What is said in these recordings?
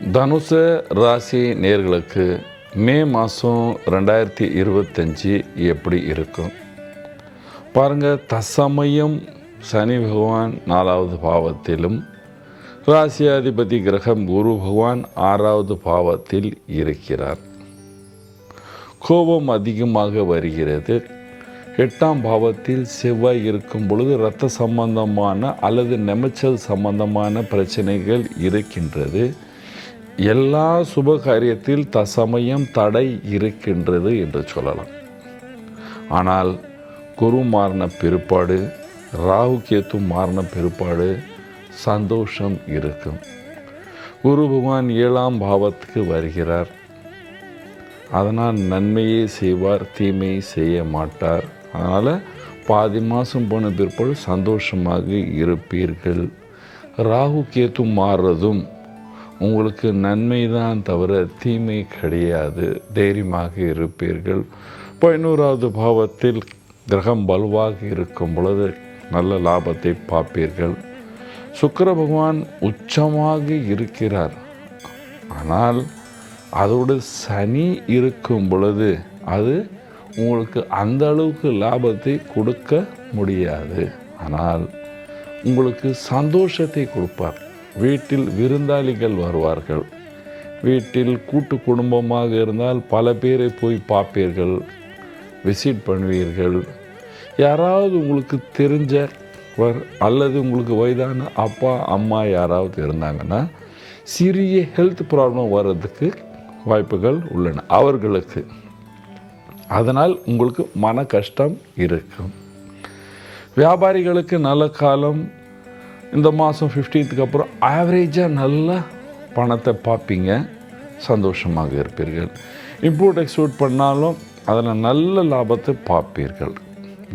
தனுசு ராசி நேர்களுக்கு மே மாதம் 2025 எப்படி இருக்கும் பாருங்கள். தசமயம் சனி பகவான் 4வது பாவத்திலும், ராசியாதிபதி கிரகம் குரு பகவான் 6வது பாவத்தில் இருக்கிறார். கோபம் அதிகமாக வருகிறது. 8ஆம் பாவத்தில் செவ்வாய் இருக்கும் பொழுது இரத்த சம்பந்தமான அல்லது நெமச்சல் சம்பந்தமான பிரச்சனைகள் இருக்கின்றது. எல்லா சுப காரியத்தில் தசமயம் தடை இருக்கின்றது என்று சொல்லலாம். ஆனால் குரு மாறின பிற்பாடு, ராகு கேத்து மாறின பிற்பாடு சந்தோஷம் இருக்கும். குரு பகவான் 7ஆம் பாவத்துக்கு வருகிறார். அதனால் நன்மையே செய்வார், தீமையை செய்ய மாட்டார். அதனால் பாதி மாதம் போன பிற்பாடு சந்தோஷமாக இருப்பீர்கள். ராகு கேத்து மாறுறதும் உங்களுக்கு நன்மை தான் தவிர தீமை கிடையாது. தைரியமாக இருப்பீர்கள். 11வது பாவத்தில் கிரகம் வலுவாக இருக்கும் பொழுது நல்ல லாபத்தை பார்ப்பீர்கள். சுக்கிர பகவான் உச்சமாக இருக்கிறார். ஆனால் அதோடு சனி இருக்கும் பொழுது அது உங்களுக்கு அந்த அளவுக்கு லாபத்தை கொடுக்க முடியாது. ஆனால் உங்களுக்கு சந்தோஷத்தை கொடுப்பார். வீட்டில் விருந்தாளிகள் வருவார்கள். வீட்டில் கூட்டு குடும்பமாக இருந்தால் பல பேரை போய் பார்ப்பீர்கள், விசிட் பண்ணுவீர்கள். யாராவது உங்களுக்கு தெரிஞ்சவர் அல்லது உங்களுக்கு வயதான அப்பா அம்மா யாராவது இருந்தாங்கன்னா சிறிய ஹெல்த் ப்ராப்ளம் வர்றதுக்கு வாய்ப்புகள் உள்ளன அவர்களுக்கு. அதனால் உங்களுக்கு மன கஷ்டம் இருக்கும். வியாபாரிகளுக்கு நல்ல காலம். இந்த மாதம் 15க்கு அப்புறம் ஆவரேஜாக நல்ல பணத்தை பார்ப்பீங்க, சந்தோஷமாக இருப்பீர்கள். இம்போர்ட் எக்ஸ்போர்ட் பண்ணாலும் அதில் நல்ல லாபத்தை பார்ப்பீர்கள்.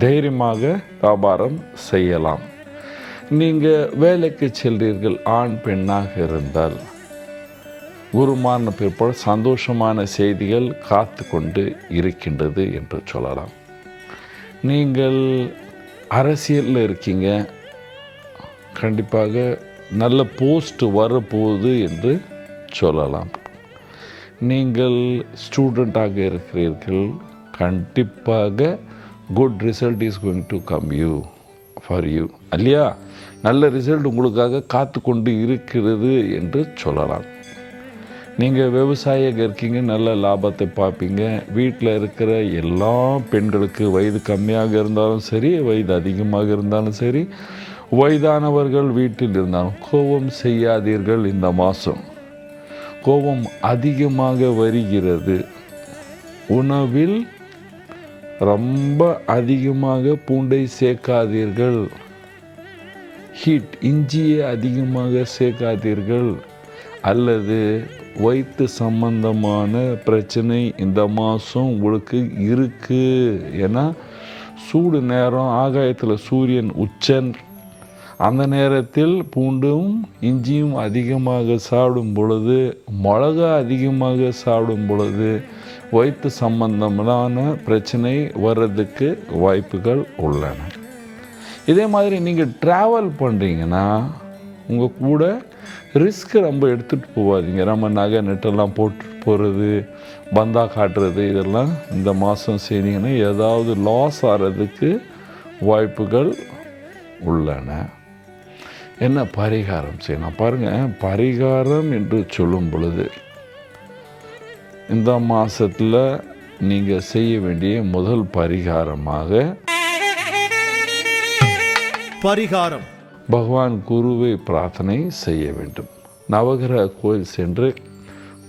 தைரியமாக வியாபாரம் செய்யலாம். நீங்கள் வேலைக்கு செல்றீர்கள், ஆண் பெண்ணாக இருந்தால் குருமான பிற்பாடு சந்தோஷமான செய்திகள் காத்து கொண்டு இருக்கின்றது என்று சொல்லலாம். நீங்கள் அரசியலில் இருக்கீங்க, கண்டிப்பாக நல்ல போஸ்ட் வரப்போகுது என்று சொல்லலாம். நீங்கள் ஸ்டூடெண்ட்டாக இருக்கிறீர்கள், கண்டிப்பாக good result is going to come for you இல்லையா? நல்ல ரிசல்ட் உங்களுக்காக காத்து கொண்டு இருக்கிறது என்று சொல்லலாம். நீங்கள் விவசாயியாக இருக்கீங்க, நல்ல லாபத்தை பார்ப்பீங்க. வீட்டில் இருக்கிற எல்லா பெண்களுக்கு வயது கம்மியாக இருந்தாலும் சரி, வயது அதிகமாக இருந்தாலும் சரி, வயதானவர்கள் வீட்டில் இருந்தாலும் கோபம் செய்யாதீர்கள். இந்த மாதம் கோபம் அதிகமாக வருகிறது. உணவில் ரொம்ப அதிகமாக பூண்டை சேர்க்காதீர்கள். ஹீட் இஞ்சியை அதிகமாக சேர்க்காதீர்கள். அல்லது வயிற்று சம்பந்தமான பிரச்சனை இந்த மாதம் உங்களுக்கு இருக்குது. ஏன்னா சூடு நேரம், ஆகாயத்தில் சூரியன் உச்சன். அந்த நேரத்தில் பூண்டும் இஞ்சியும் அதிகமாக சாப்பிடும் பொழுது, மிளகா அதிகமாக சாப்பிடும் பொழுது வயிற்று சம்பந்தமான பிரச்சனை வர்றதுக்கு வாய்ப்புகள் உள்ளன. இதே மாதிரி நீங்கள் ட்ராவல் பண்ணுறீங்கன்னா உங்கள் கூட ரிஸ்க்கு ரொம்ப எடுத்துகிட்டு போகாதீங்க. நம்ம நகை நெட்டெல்லாம் போட்டு போகிறது, பந்தா காட்டுறது, இதெல்லாம் இந்த மாதம் செய்தீங்கன்னா ஏதாவது லாஸ் ஆகிறதுக்கு வாய்ப்புகள் உள்ளன. என்ன பரிகாரம் செய்யணும் பாருங்கள். பரிகாரம் என்று சொல்லும் பொழுது இந்த மாதத்தில் நீங்கள் செய்ய வேண்டிய முதல் பரிகாரமாக பகவான் குருவை பிரார்த்தனை செய்ய வேண்டும். நவகிரக கோயில் சென்று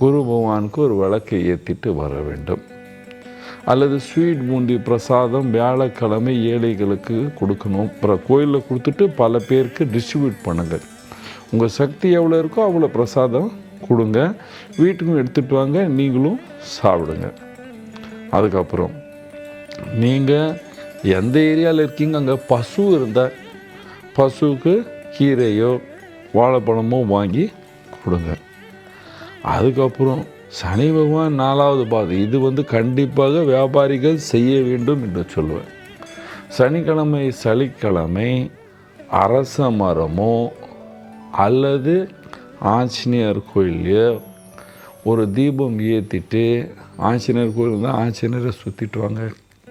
குரு பகவானுக்கு ஒரு விளக்கை ஏற்றிட்டு வர வேண்டும். அல்லது ஸ்வீட் பூந்தி பிரசாதம் வியாழக்கிழமை ஏழைகளுக்கு கொடுக்கணும். அப்புறம் கோயிலில் கொடுத்துட்டு பல பேருக்கு டிஸ்ட்ரிபியூட் பண்ணுங்கள். உங்கள் சக்தி எவ்வளோ இருக்கோ அவ்வளோ பிரசாதம் கொடுங்க. வீட்டுக்கும் எடுத்துகிட்டு வாங்க, நீங்களும் சாப்பிடுங்க. அதுக்கப்புறம் நீங்கள் எந்த ஏரியாவில் இருக்கீங்க அங்கே பசு இருந்தால் பசுவுக்கு கீரையோ வாழைப்பழமோ வாங்கி கொடுங்க. அதுக்கப்புறம் சனி பகவான் 4வது பாதம், இது கண்டிப்பாக வியாபாரிகள் செய்ய வேண்டும் என்று சொல்லுவேன். சனிக்கிழமை அரச மரமோ அல்லது ஆஞ்சநேயர் கோயில்லையே ஒரு தீபம் ஏற்றிட்டு ஆஞ்சநேயர் கோயில் தான் ஆஞ்சநேயரை சுற்றிட்டு வாங்க,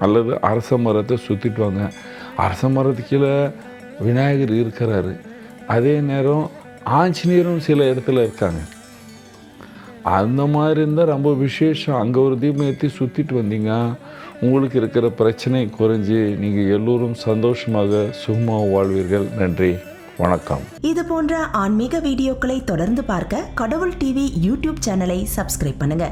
அல்லது அரச மரத்தை சுற்றிட்டு வாங்க. அரச மரத்துக்கு கீழே விநாயகர் இருக்கிறாரு, அதே நேரம் ஆஞ்சநேயரும் சில இடத்துல இருக்காங்க. அந்த மாதிரி இருந்தால் ரொம்ப விசேஷம். அங்கே ஒரு தீபம் ஏற்றி சுற்றிட்டு வந்தீங்க, உங்களுக்கு இருக்கிற பிரச்சனை குறைஞ்சி நீங்கள் எல்லோரும் சந்தோஷமாக சுகமாக வாழ்வீர்கள். நன்றி, வணக்கம். இது போன்ற ஆன்மீக வீடியோக்களை தொடர்ந்து பார்க்க கடவுள் டிவி யூடியூப் சேனலை சப்ஸ்கிரைப் பண்ணுங்க.